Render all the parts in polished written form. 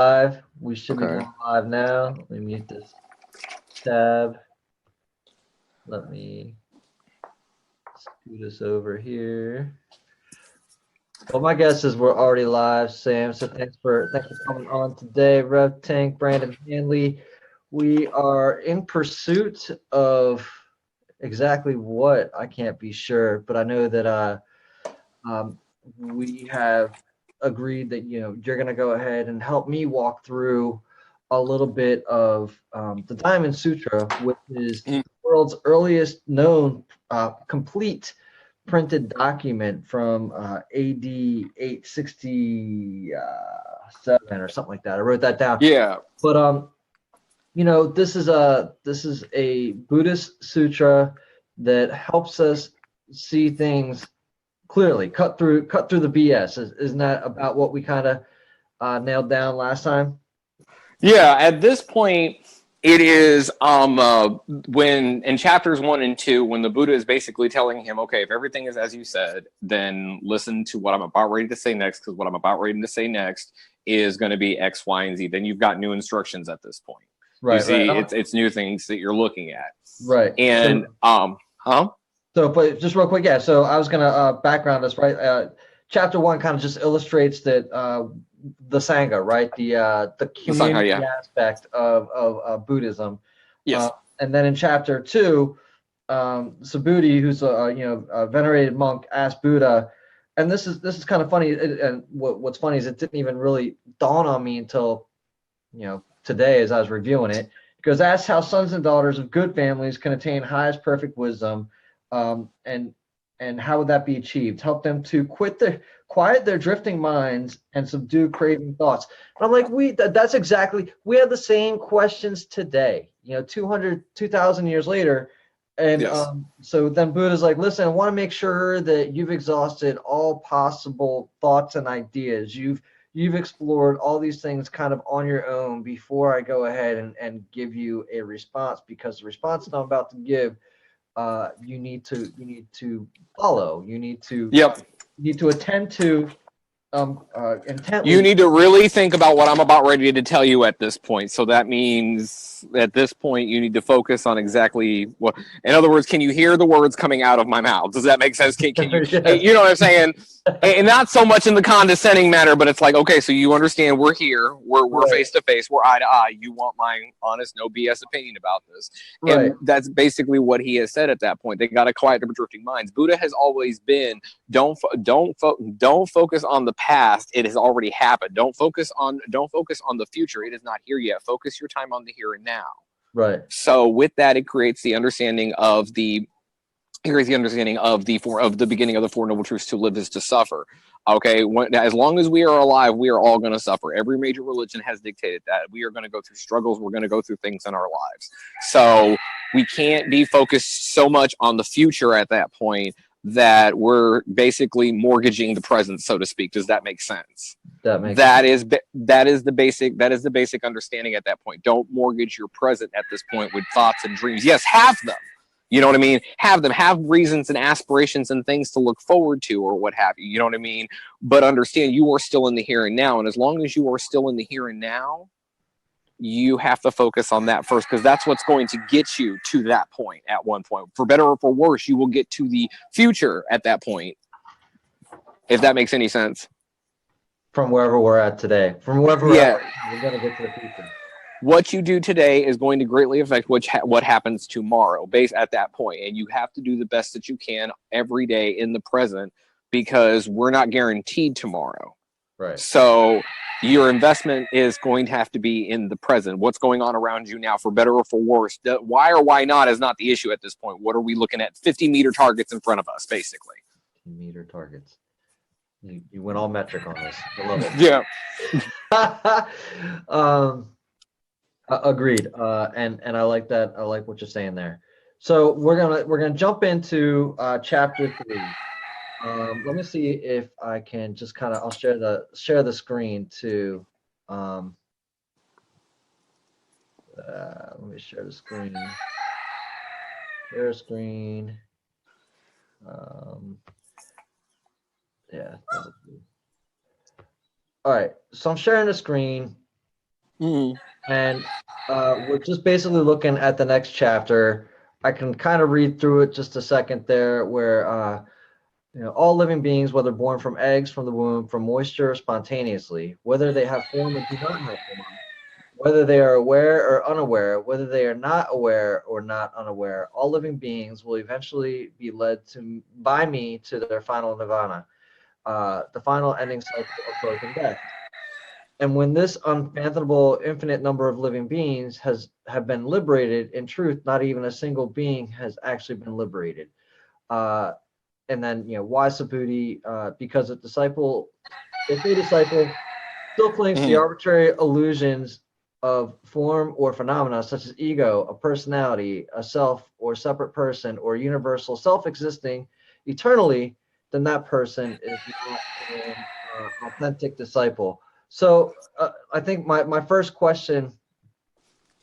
Live. We should be Okay. going live now. Let me mute this tab. Let me scoot us over here. Well, my guess is we're already live, Sam. So thanks for coming on today, Rev Tank, Brandon Hanley. We are in pursuit of exactly what I can't be sure, but I know that we have agreed that you're going to go ahead and help me walk through a little bit of the Diamond Sutra, which is the world's earliest known complete printed document from AD 867 or something like that. I wrote that down. Yeah. But this is a Buddhist sutra that helps us see things clearly, cut through the BS. Isn't that about what we kind of nailed down last time? Yeah. At this point, it is when in chapters 1 and 2, when the Buddha is basically telling him, okay, if everything is as you said, then listen to what I'm about ready to say next, because what I'm about ready to say next is going to be X, Y, and Z. Then you've got new instructions at this point. Right. You see, right. it's new things that you're looking at. Right. And So, but just real quick, yeah. So I was gonna background this, right? Chapter 1 kind of just illustrates that the Sangha, right? The community aspect of Buddhism. Yes. And then in chapter 2, Subhuti, who's a venerated monk, asked Buddha, and this is kind of funny. And what's funny is it didn't even really dawn on me until today as I was reviewing it. It goes, ask how sons and daughters of good families can attain highest perfect wisdom. And how would that be achieved? Help them to quiet their drifting minds and subdue craving thoughts. And I'm like, that's exactly, we have the same questions today, 2,000 years later. And yes. So then Buddha's like, listen, I want to make sure that you've exhausted all possible thoughts and ideas. You've explored all these things kind of on your own before I go ahead and give you a response, because the response that I'm about to give, you need to follow. You need to attend to intently. You need to really think about what I'm about ready to tell you at this point. So that means at this point you need to focus on exactly what. In other words, can you hear the words coming out of my mouth? Does that make sense? Can you? Yes. You know what I'm saying? And not so much in the condescending manner, but it's like, okay, so you understand we're here, we're face to face, we're eye to eye. You want my honest, no BS opinion about this, and that's basically what he has said at that point. They got to quiet their drifting minds. Buddha has always been don't focus on the past. It has already happened. Don't focus on the future. It is not here yet. Focus your time on the here and now. Right. So with that, it creates the understanding of the. Here's the understanding of the beginning of the Four Noble Truths: to live is to suffer. Okay, as long as we are alive, we are all going to suffer. Every major religion has dictated that. We are going to go through struggles. We're going to go through things in our lives. So we can't be focused so much on the future at that point that we're basically mortgaging the present, so to speak. Does that make sense? That is the basic understanding at that point. Don't mortgage your present at this point with thoughts and dreams. Yes, have them. You know what I mean? Have reasons and aspirations and things to look forward to or what have you. You know what I mean? But understand you are still in the here and now. And as long as you are still in the here and now, you have to focus on that first, because that's what's going to get you to that point at one point. For better or for worse, you will get to the future at that point, if that makes any sense. From wherever we're at today. From wherever we're at, we're going to get to the future. What you do today is going to greatly affect what happens tomorrow, based at that point. And you have to do the best that you can every day in the present, because we're not guaranteed tomorrow. Right. So your investment is going to have to be in the present. What's going on around you now, for better or for worse? Why or why not is not the issue at this point. What are we looking at? 50-meter targets in front of us, basically. 50-meter targets. You went all metric on this. I love it. Yeah. Agreed. And I like that. I like what you're saying there. So we're gonna jump into chapter 3. Let me see if I can just kind of. I'll share the screen too. Let me share the screen. Share screen. Yeah. All right. So I'm sharing the screen. Mm. And we're just basically looking at the next chapter. I can kind of read through it just a second there, where all living beings, whether born from eggs from the womb, from moisture, spontaneously, whether they have form or do not have form, whether they are aware or unaware, whether they are not aware or not unaware, all living beings will eventually be led by me to their final nirvana, the final ending cycle of birth and death. And when this unfathomable infinite number of living beings have been liberated, in truth, not even a single being has actually been liberated. And then, why Subhuti? Because if a disciple still clings to the arbitrary illusions of form or phenomena such as ego, a personality, a self or separate person, or universal self-existing eternally, then that person is not an authentic disciple. So I think my first question,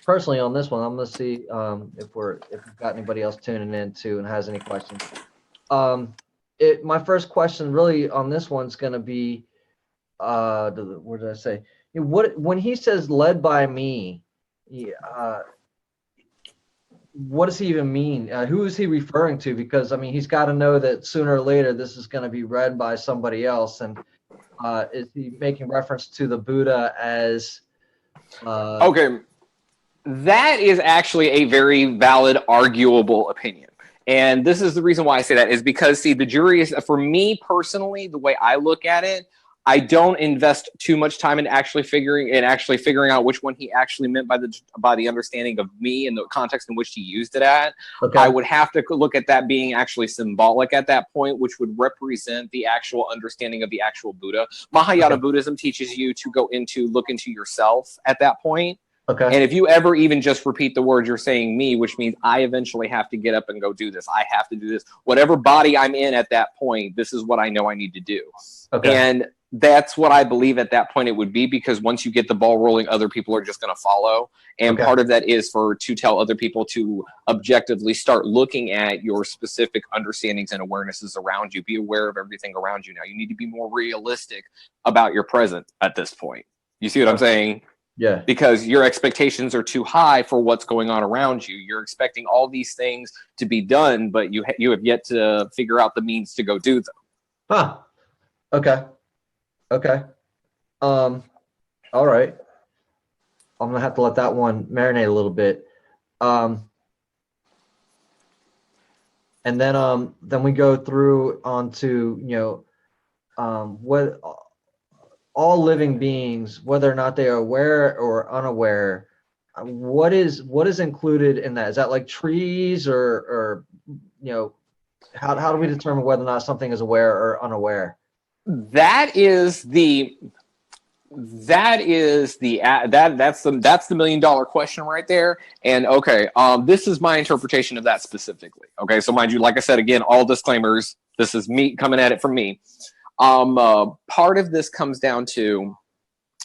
personally, on this one, I'm going to see if we've got anybody else tuning in too and has any questions. My first question really on this one's going to be, what did I say? When he says "led by me," what does he even mean? Who is he referring to? Because I mean, he's got to know that sooner or later this is going to be read by somebody else. And is he making reference to the Buddha as? Okay, that is actually a very valid, arguable opinion. And this is the reason why I say that is because, see, the jury is, for me personally, the way I look at it, I don't invest too much time in actually figuring out which one he actually meant by the understanding of me and the context in which he used it at. Okay. I would have to look at that being actually symbolic at that point, which would represent the actual understanding of the actual Buddha. Mahayana Buddhism teaches you to look into yourself at that point. Okay. And if you ever even just repeat the words, you're saying me, which means I eventually have to get up and go do this. I have to do this. Whatever body I'm in at that point, this is what I know I need to do. Okay. And that's what I believe at that point it would be, because once you get the ball rolling, other people are just going to follow. And part of that is to tell other people to objectively start looking at your specific understandings and awarenesses around you. Be aware of everything around you now. You need to be more realistic about your present at this point. You see what I'm saying? Yeah. Because your expectations are too high for what's going on around you. You're expecting all these things to be done, but you have yet to figure out the means to go do them. Huh. Okay. All right. I'm gonna have to let that one marinate a little bit. And then we go through onto what all living beings, whether or not they are aware or unaware, what is included in that? Is that like trees or how do we determine whether or not something is aware or unaware? That's the $1 million question right there. And this is my interpretation of that specifically. Okay, so mind you, like I said, again, all disclaimers. This is me coming at it from me. Part of this comes down to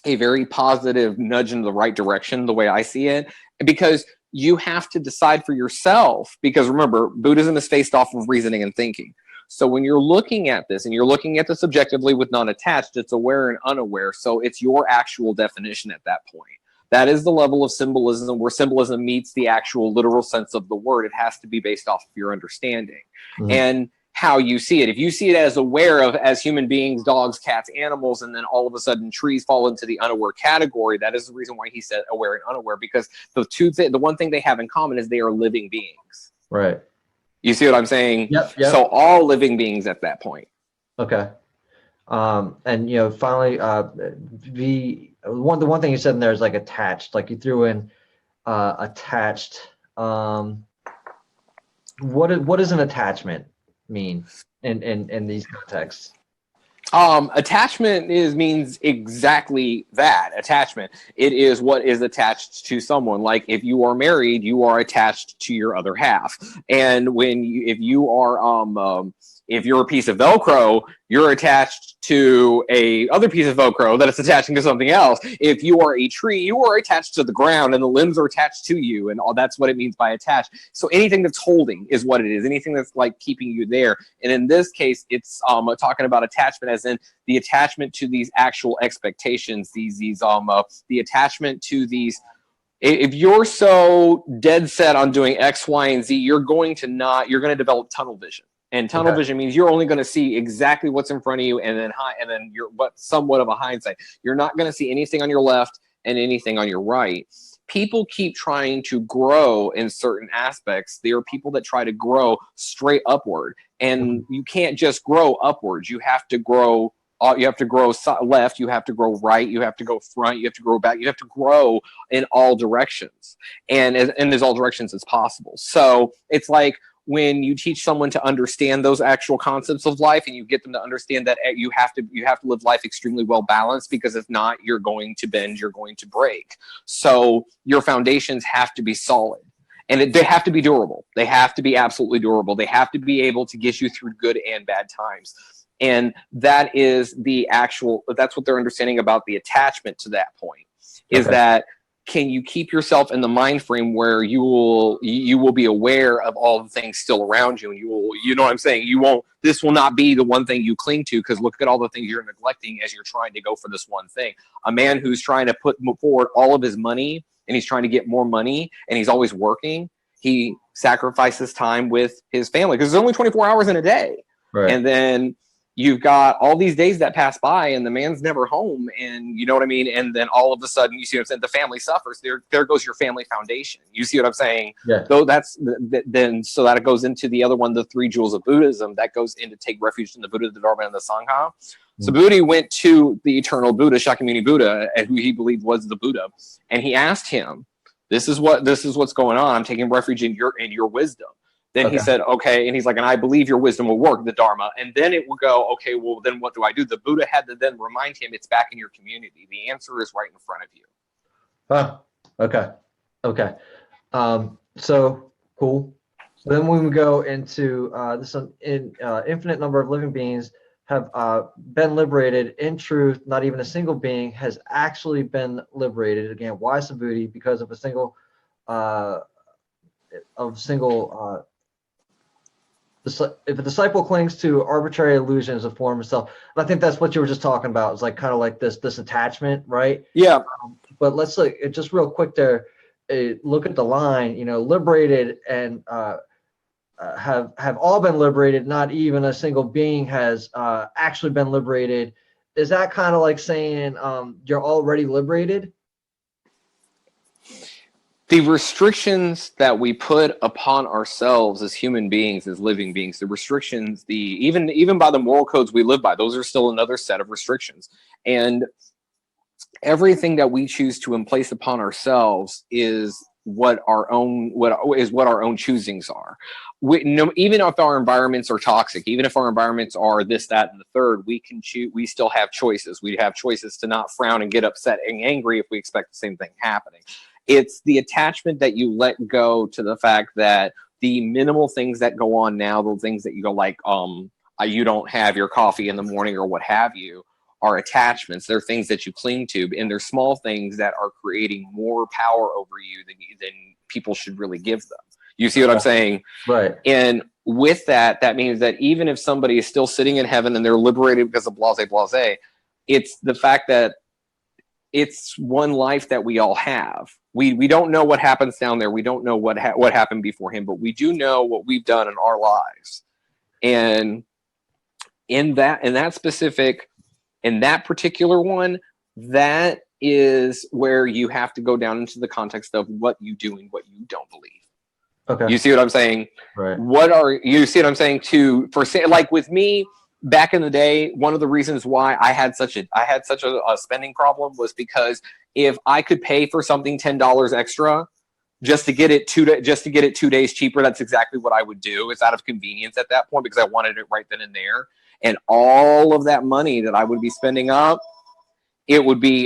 a very positive nudge in the right direction, the way I see it, because you have to decide for yourself. Because remember, Buddhism is based off of reasoning and thinking. So when you're looking at this, and you're looking at this objectively with non-attached, it's aware and unaware. So it's your actual definition at that point. That is the level of symbolism where symbolism meets the actual literal sense of the word. It has to be based off of your understanding. Mm-hmm. And how you see it. If you see it as aware of as human beings, dogs, cats, animals, and then all of a sudden trees fall into the unaware category, that is the reason why he said aware and unaware, because the one thing they have in common is they are living beings. Right. You see what I'm saying? Yep. So all living beings at that point. Okay. And finally, the one thing you said in there is like attached. Like you threw in attached. What does an attachment mean in these contexts? Attachment means exactly that. Attachment. It is what is attached to someone. Like if you are married, you are attached to your other half. And if If you're a piece of Velcro, you're attached to a other piece of Velcro that is attaching to something else. If you are a tree, you are attached to the ground and the limbs are attached to you, and all that's what it means by attached. So anything that's holding is what it is. Anything that's like keeping you there. And in this case, it's talking about attachment as in the attachment to these actual expectations, the attachment to these. If you're so dead set on doing X, Y, and Z, you're going to develop tunnel vision. And tunnel vision means you're only going to see exactly what's in front of you, and then you're somewhat of a hindsight. You're not going to see anything on your left and anything on your right. People keep trying to grow in certain aspects. There are people that try to grow straight upward, and you can't just grow upwards. You have to grow. You have to grow left. You have to grow right. You have to go front. You have to grow back. You have to grow in all directions, and as all directions as possible. So it's like, when you teach someone to understand those actual concepts of life, and you get them to understand that you have to live life extremely well balanced, because if not, you're going to bend, you're going to break. So your foundations have to be solid, and they have to be durable. They have to be absolutely durable. They have to be able to get you through good and bad times. And that's what they're understanding about the attachment to that point, is that can you keep yourself in the mind frame where you will be aware of all the things still around you, and you know what I'm saying? This will not be the one thing you cling to, because look at all the things you're neglecting as you're trying to go for this one thing. A man who's trying to put forward all of his money, and he's trying to get more money, and he's always working, he sacrifices time with his family, because there's only 24 hours in a day. Right. And then you've got all these days that pass by, and the man's never home, and you know what I mean? And then all of a sudden, you see what I'm saying? The family suffers. There goes your family foundation. You see what I'm saying? Yeah. So so that goes into the other one, the 3 jewels of Buddhism, that goes into take refuge in the Buddha, the Dharma, and the Sangha. So Buddha went to the eternal Buddha, Shakyamuni Buddha, who he believed was the Buddha, and he asked him, this is what's going on. I'm taking refuge in your wisdom. Then he said, okay, and he's like, and I believe your wisdom will work, the Dharma. And then it will go, okay, well, then what do I do? The Buddha had to then remind him it's back in your community. The answer is right in front of you. Okay. So cool. So then when we go into this infinite number of living beings have been liberated. In truth, not even a single being has actually been liberated. Again, why Subhuti? Because of a single if a disciple clings to arbitrary illusions of form itself, and I think that's what you were just talking about. It's like kind of like this attachment, right? Yeah. But let's just real quick there. Look at the line. Liberated and have all been liberated. Not even a single being has actually been liberated. Is that kind of like saying you're already liberated? The restrictions that we put upon ourselves as human beings, as living beings, the restrictions, even by the moral codes we live by, those are still another set of restrictions. And everything that we choose to place upon ourselves is what our own choosings are. Even if our environments are toxic, even if our environments are this, that, and the third, we can choose. We still have choices. We have choices to not frown and get upset and angry if we expect the same thing happening. It's the attachment that you let go to the fact that the minimal things that go on now, the things that you go like, you don't have your coffee in the morning or what have you, are attachments. They're things that you cling to, and they're small things that are creating more power over you than people should really give them. You see what I'm saying? Right. And with that means that even if somebody is still sitting in heaven and they're liberated because of blase, it's the fact that it's one life that we all have. We don't know what happens down there. We don't know what happened before him, but we do know what we've done in our lives. And in that particular one, that is where you have to go down into the context of what you do and what you don't believe. Okay. You see what I'm saying? Right. You see what I'm saying? Like with me, back in the day, one of the reasons why I had such a spending problem was because if I could pay for something $10 extra just to get it 2 days cheaper, that's exactly what I would do. It's out of convenience at that point because I wanted it right then and there. And all of that money that I would be spending up, it'd be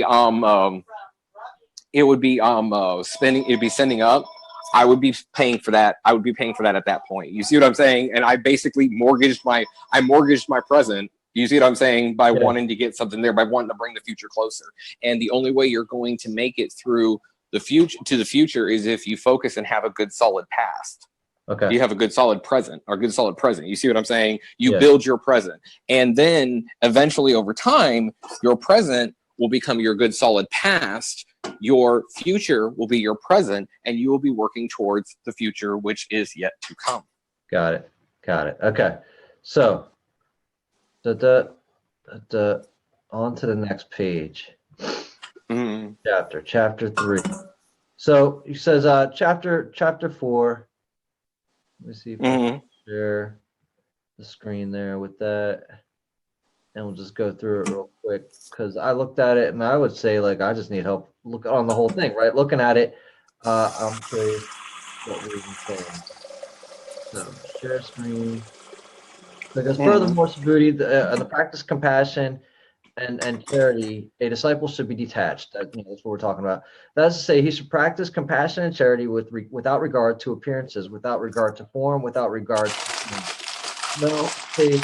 sending up. I would be paying for that. I would be paying for that at that point. You see what I'm saying? And I basically mortgaged my present. You see what I'm saying? By wanting to get something there, by wanting to bring the future closer. And the only way you're going to make it through the future is if you focus and have a good solid past. Okay. You have a good solid present or good solid present. You see what I'm saying? You build your present. And then eventually over time, your present will become your good solid past. Your future will be your present, and you will be working towards the future, which is yet to come. Got it. Okay. So, on to the next page. Chapter 3. So he says, chapter 4. Let me see if I can share the screen there with that, and we'll just go through it real quick because I looked at it and I would say like I just need help look on the whole thing, right? Looking at it, I'm curious what we're even saying. So share screen. Because furthermore, Subhuti, the practice compassion and charity, a disciple should be detached. That's what we're talking about. That's to say, he should practice compassion and charity without regard to appearances, without regard to form, without regard to no faith.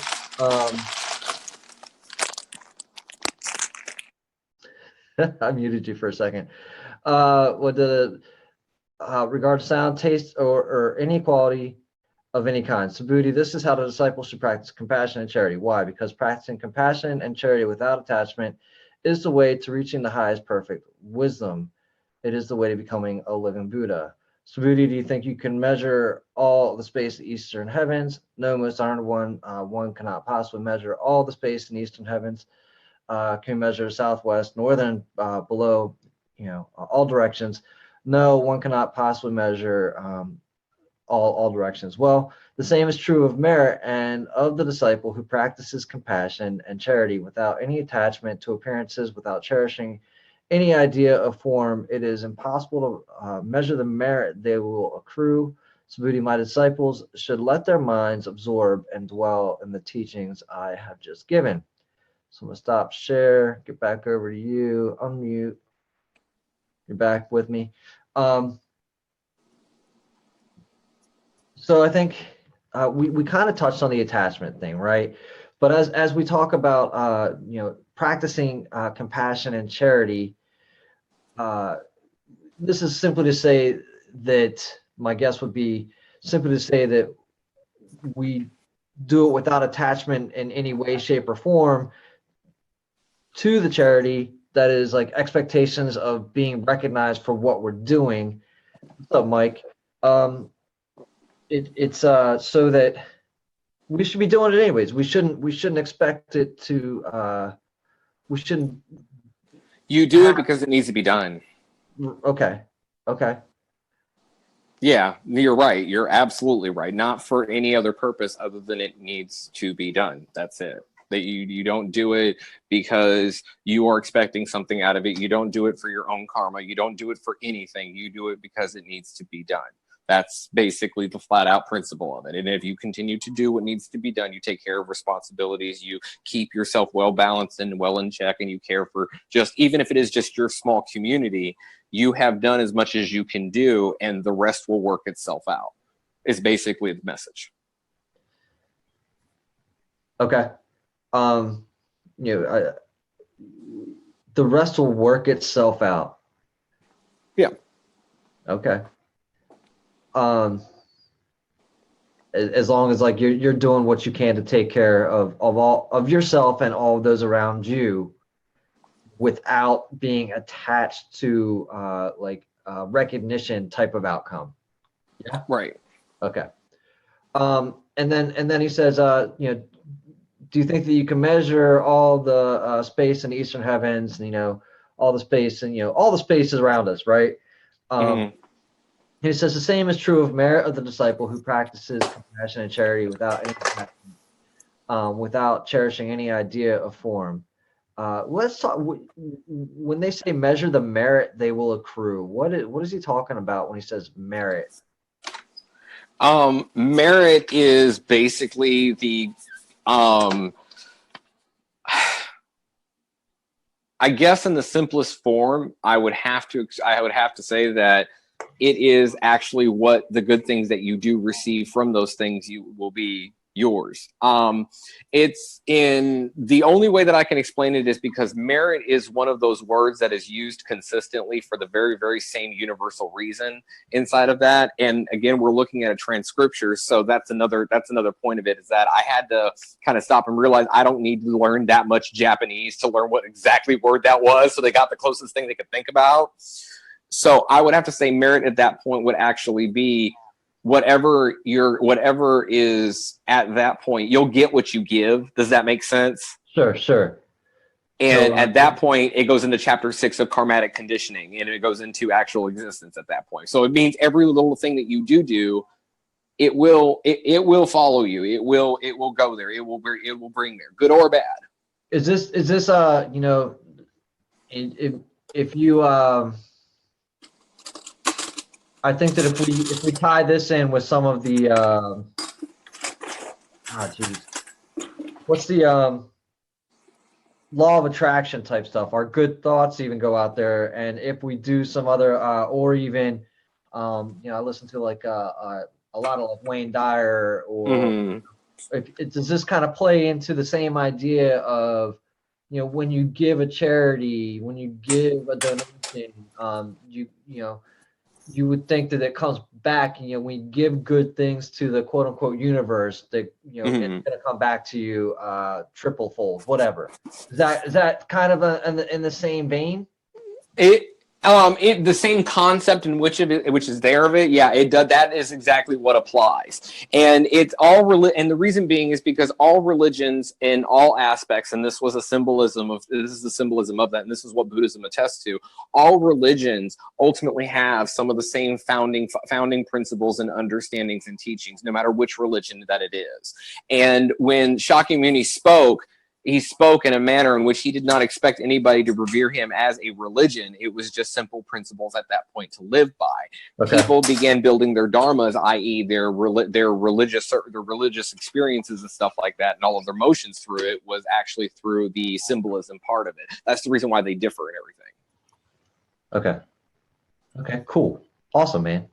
I muted you for a second. With the regard to sound, taste, or any quality of any kind. Subhuti, this is how the disciple should practice compassion and charity. Why? Because practicing compassion and charity without attachment is the way to reaching the highest perfect wisdom. It is the way to becoming a living Buddha. Subhuti, do you think you can measure all the space in eastern heavens? No, most honored one. One cannot possibly measure all the space in eastern heavens. Can measure southwest, northern, below, all directions. No, one cannot possibly measure all directions. Well, the same is true of merit and of the disciple who practices compassion and charity without any attachment to appearances, without cherishing any idea of form. It is impossible to measure the merit they will accrue. Subhuti, my disciples should let their minds absorb and dwell in the teachings I have just given. So I'm going to stop share, get back over to you, unmute. You're back with me. So I think we kind of touched on the attachment thing, right? But as we talk about practicing compassion and charity, this is simply to say that my guess would be simply to say that we do it without attachment in any way, shape, or form to the charity. That is like expectations of being recognized for what we're doing. What's up, Mike? It's so that we should be doing it anyways. We shouldn't expect it to. We shouldn't. You do it because it needs to be done. Okay. Yeah, you're right. You're absolutely right. Not for any other purpose other than it needs to be done. That's it. That you don't do it because you are expecting something out of it. You don't do it for your own karma. You don't do it for anything. You do it because it needs to be done. That's basically the flat out principle of it. And if you continue to do what needs to be done, you take care of responsibilities, you keep yourself well balanced and well in check, and you care for just, even if it is just your small community, you have done as much as you can do, and the rest will work itself out, is basically the message. Okay. The rest will work itself out. Yeah. Okay. As long as like you're doing what you can to take care of all of yourself and all of those around you without being attached to recognition type of outcome. Yeah. Right. Okay. And then he says, do you think that you can measure all the space in the eastern heavens, all the space and all the spaces around us, right? He says the same is true of merit of the disciple who practices compassion and charity without any attachment, without cherishing any idea of form. Let's talk. When they say measure the merit they will accrue, what is he talking about when he says merit? Merit is basically the I guess in the simplest form, I would have to say that it is actually what the good things that you do receive from those things you will be yours. It's in the only way that I can explain it is because merit is one of those words that is used consistently for the very, very same universal reason inside of that. And again, we're looking at a transcripture, so that's another point of it, is that I had to kind of stop and realize I don't need to learn that much Japanese to learn what exactly word that was. So they got the closest thing they could think about. So I would have to say merit at that point would actually be whatever is at that point, you'll get what you give. Does that make sense? Sure. And So, at that point, it goes into chapter 6 of karmatic conditioning, and it goes into actual existence at that point. So it means every little thing that you do, it will follow you. It will go there. It will bring there, good or bad. is this you know, if you I think that if we tie this in with some of the what's the law of attraction type stuff, our good thoughts even go out there, and if we do some other or even you know, I listen to like a lot of like Wayne Dyer, or does this kind of play into the same idea of, you know, when you give a charity, when you give a donation, you know, you would think that it comes back, you know, when you give good things to the quote unquote universe, that, you know, it's going to come back to you triple fold, whatever. Is that kind of in the same vein? The same concept in which is there of it, yeah, it does. That is exactly what applies, and it's all and the reason being is because all religions in all aspects, and this is the symbolism of that, and this is what Buddhism attests to. All religions ultimately have some of the same founding principles and understandings and teachings, no matter which religion that it is. And when Shakyamuni spoke, he spoke in a manner in which he did not expect anybody to revere him as a religion. It was just simple principles at that point to live by. Okay. People began building their dharmas, i.e. their religious experiences and stuff like that, and all of their motions through it was actually through the symbolism part of it. That's the reason why they differ in everything. Okay, cool. Awesome, man.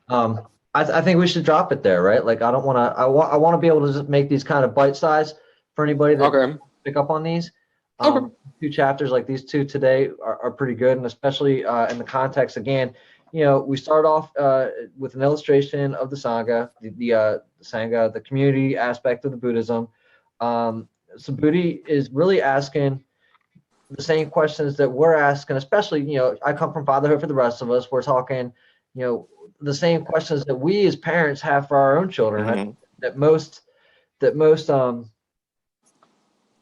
I think we should drop it there, right? Like, I want to be able to just make these kind of bite size for anybody that pick up on these. 2 chapters like these 2 today are pretty good, and especially in the context, again, you know, we start off with an illustration of the Sangha, the Sangha, the community aspect of the Buddhism. So Buddhi is really asking the same questions that we're asking, especially, you know, I come from fatherhood for the rest of us. We're talking, you know, the same questions that we as parents have for our own children, that most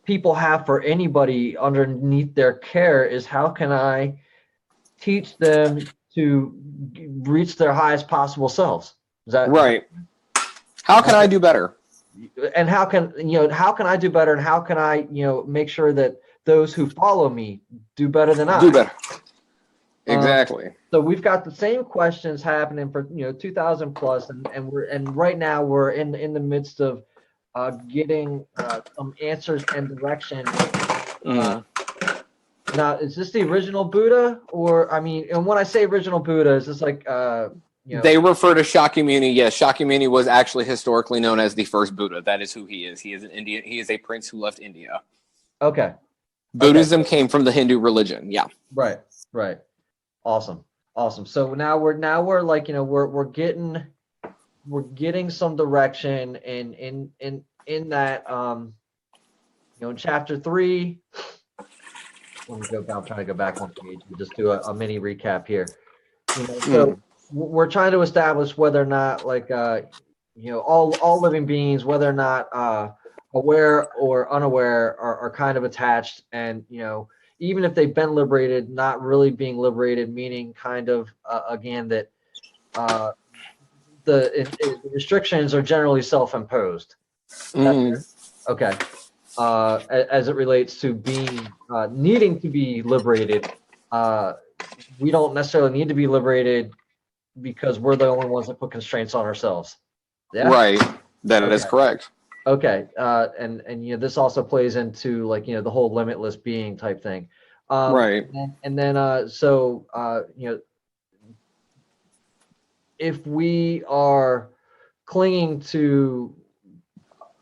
people have for anybody underneath their care, is how can I teach them to reach their highest possible selves? Is that right? How can I do better? And how can I do better? And how can I, you know, make sure that those who follow me do better than I? Do better. Exactly. So we've got the same questions happening for, you know, 2000 plus, and right now we're in the midst of getting some answers and direction. Now, is this the original Buddha, or, I mean, and when I say original Buddha, is this like, you know, they refer to Shakyamuni? Yes, Shakyamuni was actually historically known as the first Buddha. That is who he is. He is an Indian. He is a prince who left India. Okay. Buddhism came from the Hindu religion. Yeah. Right. Awesome. So now we're like, you know, we're getting some direction in that, you know, in chapter 3. Let me go back. I'm trying to go back one page. We'll just do a mini recap here. You know, so we're trying to establish whether or not, like, you know, all living beings, whether or not aware or unaware, are kind of attached, and, you know, even if they've been liberated, not really being liberated, meaning kind of again that the restrictions are generally self-imposed. Okay. As it relates to being needing to be liberated, we don't necessarily need to be liberated because we're the only ones that put constraints on ourselves. Yeah? Right. That is correct. Okay. And you know, this also plays into, like, you know, the whole limitless being type thing. Right. And then so you know, if we are clinging to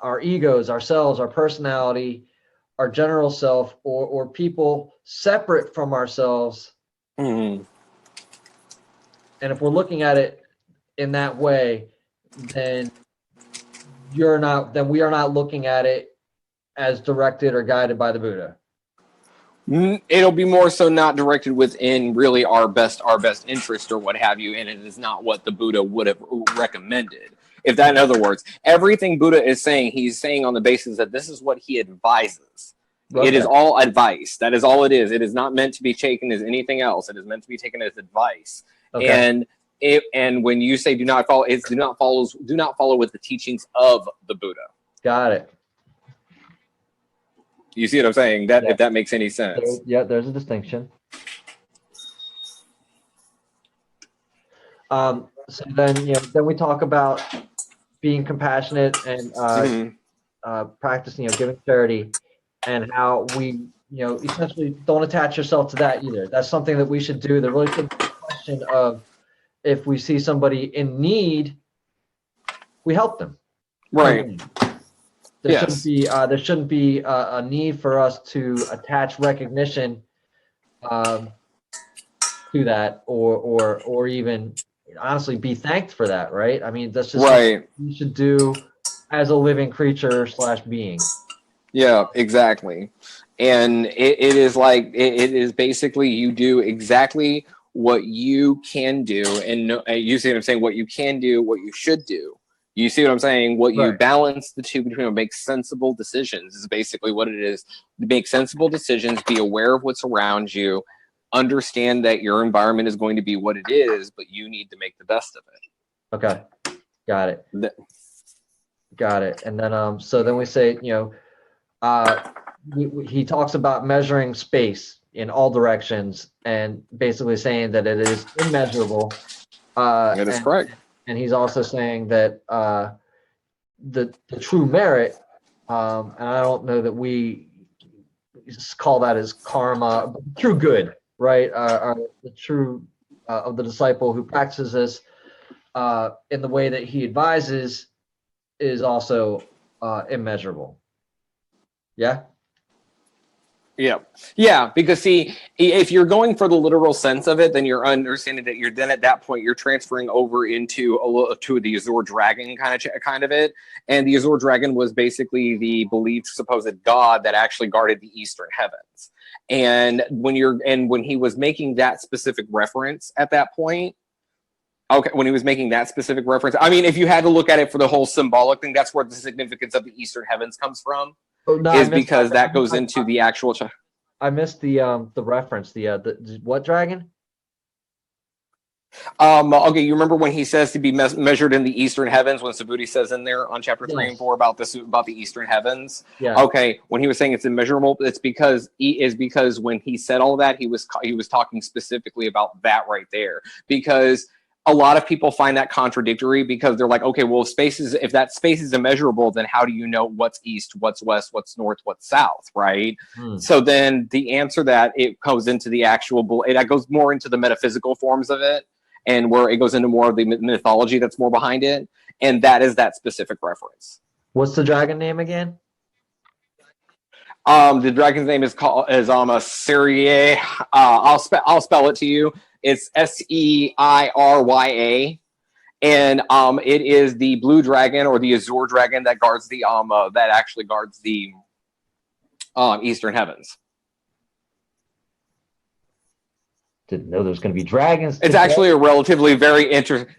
our egos, ourselves, our personality, our general self, or people separate from ourselves, Mm-hmm. and if we're looking at it in that way, then we are not looking at it as directed or guided by the Buddha. It'll be more so not directed within really our best interest or what have you, and it is not what the Buddha would have recommended. If that, in other words, everything Buddha is saying, he's saying on the basis that this is what he advises. Okay. It is all advice. That is all it is. It is not meant to be taken as anything else. It is meant to be taken as advice. Okay. And when you say do not follow, it's do not follow with the teachings of the Buddha. Got it. You see what I'm saying? That Yeah. If that makes any sense. There's a distinction. So then, then we talk about being compassionate and practicing, giving charity, and how we, essentially don't attach yourself to that either. That's something that we should do. There really should be a question of, if we see somebody in need, we help them. Right. There shouldn't be a need for us to attach recognition to that, or even honestly be thanked for that, right? I mean, that's just right. Something you should do as a living creature / being. Yeah, exactly. And it is basically you do exactly what you can do, and you see what I'm saying, what you can do, what you should do. You see what I'm saying? What you balance the two between, make sensible decisions is basically what it is. Make sensible decisions, be aware of what's around you, understand that your environment is going to be what it is, but you need to make the best of it. Okay. Got it. Got it. And then, so then we say, he talks about measuring space in all directions and basically saying that it is immeasurable. That is correct. And he's also saying that the true merit, and I don't know that we call that as karma, but true good, right? The true of the disciple who practices this in the way that he advises is also immeasurable. Yeah? Yeah, because see, if you're going for the literal sense of it, then you're understanding that then at that point you're transferring over into to the Azure Dragon kind of it, and the Azure Dragon was basically the believed supposed god that actually guarded the eastern heavens. And when he was making that specific reference at that point, when he was making that specific reference, I mean, if you had to look at it for the whole symbolic thing, that's where the significance of the eastern heavens comes from. Because that goes into the actual. I missed the reference. The what dragon? Okay, you remember when he says to be measured in the eastern heavens, when Subhuti says in there on chapter 3 and 4 about the eastern heavens. Yeah. Okay, when he was saying it's immeasurable, it's because when he said all that, he was talking specifically about that right there, because a lot of people find that contradictory, because they're like, okay, well, if that space is immeasurable, then how do you know what's east, what's west, what's north, what's south, right? So then the answer that it goes into the actual, it goes more into the metaphysical forms of it, and where it goes into more of the mythology that's more behind it, and that is that specific reference. What's the dragon name again? The dragon's name is Seirya. I'll spell it to you. It's Seirya, and it is the blue dragon, or the Azure Dragon, that guards the eastern heavens. Didn't know there was going to be dragons. It's actually a relatively very interesting.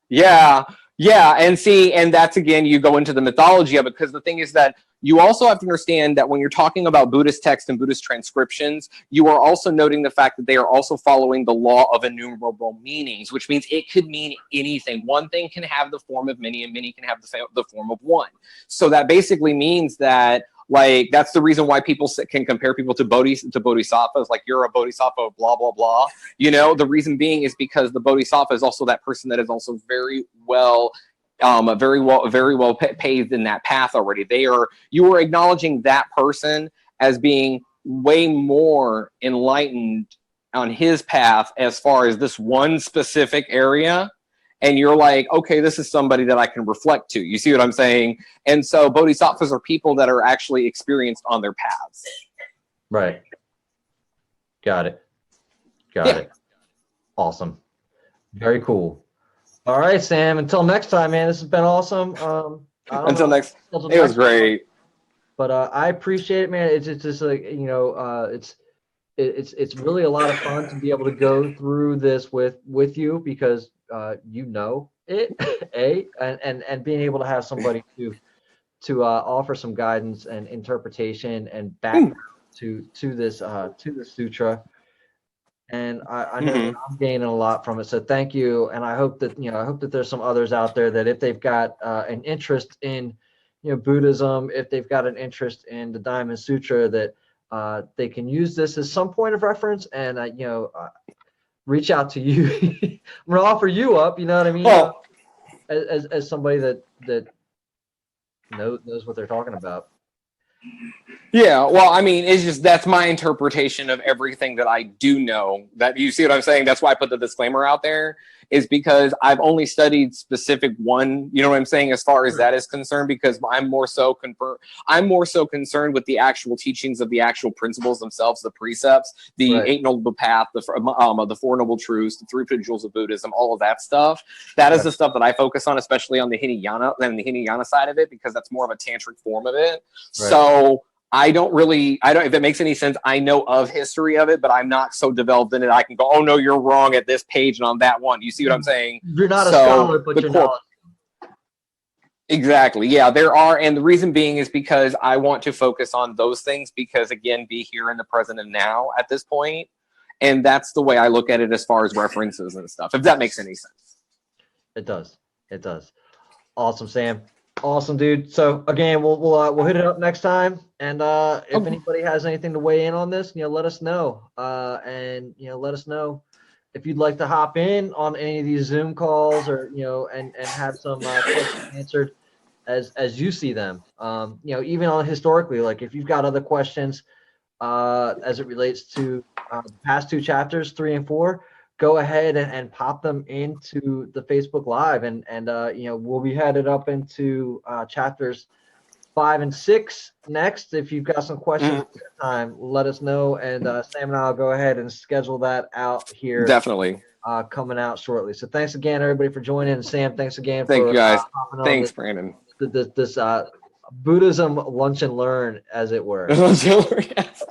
Yeah, and that's, again, you go into the mythology of it, because the thing is that you also have to understand that when you're talking about Buddhist text and Buddhist transcriptions, you are also noting the fact that they are also following the law of innumerable meanings, which means it could mean anything. One thing can have the form of many, and many can have the form of one. So that basically means that, that's the reason why people can compare people to bodhisattvas, like you're a bodhisattva, blah, blah, blah. The reason being is because the bodhisattva is also that person that is also very well paved in that path already. You are acknowledging that person as being way more enlightened on his path as far as this one specific area, and you're like, okay, this is somebody that I can reflect to. You see what I'm saying? And so bodhisattvas are people that are actually experienced on their paths. Right. Got it. Got Yeah. it. Awesome. Very cool. All right, Sam. Until next time, man. This has been awesome. I don't Until know. next, Until it was next time. great. But I appreciate it, man. It's just like, you know, it's really a lot of fun to be able to go through this with you, because you know it, and being able to have somebody to offer some guidance and interpretation and background to the sutra. And I know that I'm gaining a lot from it. So thank you. And I hope that, you know, I hope that there's some others out there that if they've got an interest in, you know, Buddhism, if they've got an interest in the Diamond Sutra, that they can use this as some point of reference, and you know, reach out to you. I'm gonna offer you up. You know what I mean? Well, As somebody that knows what they're talking about. yeah, well, I mean, it's just, that's my interpretation of everything that I do know. That, you see what I'm saying? That's why I put the disclaimer out there, is because I've only studied specific one, you know what I'm saying, as far as that is concerned, because I'm more so concerned with the actual teachings of the actual principles themselves, the precepts, the Right. Eight Noble Path, the Four Noble Truths, the Three Jewels of Buddhism, all of that stuff. That is the stuff that I focus on, especially on the Hinayana side of it, because that's more of a tantric form of it. Right. So I don't, if it makes any sense, I know of history of it, but I'm not so developed in it. I can go, oh no, you're wrong at this page and on that one. You see what I'm saying? You're not a scholar, but you're knowledgeable. Exactly. Yeah, there are. And the reason being is because I want to focus on those things, because again, be here in the present and now at this point. And that's the way I look at it as far as references and stuff, if that makes any sense. It does. It does. Awesome, Sam. Awesome, dude. So again, we'll hit it up next time. And if anybody has anything to weigh in on this, you know, let us know. And you know, let us know if you'd like to hop in on any of these Zoom calls, or you know, and have some questions answered as you see them. You know, even on historically, like if you've got other questions as it relates to the past two chapters, 3 and 4. Go ahead and pop them into the Facebook Live, and you know, we'll be headed up into chapters 5 and 6 next. If you've got some questions at that time, let us know, and Sam and I'll go ahead and schedule that out here. Definitely. Coming out shortly. So thanks again, everybody, for joining. And Sam, thanks again. Thank you, guys. Thanks, Brandon. This Buddhism lunch and learn, as it were. Yes.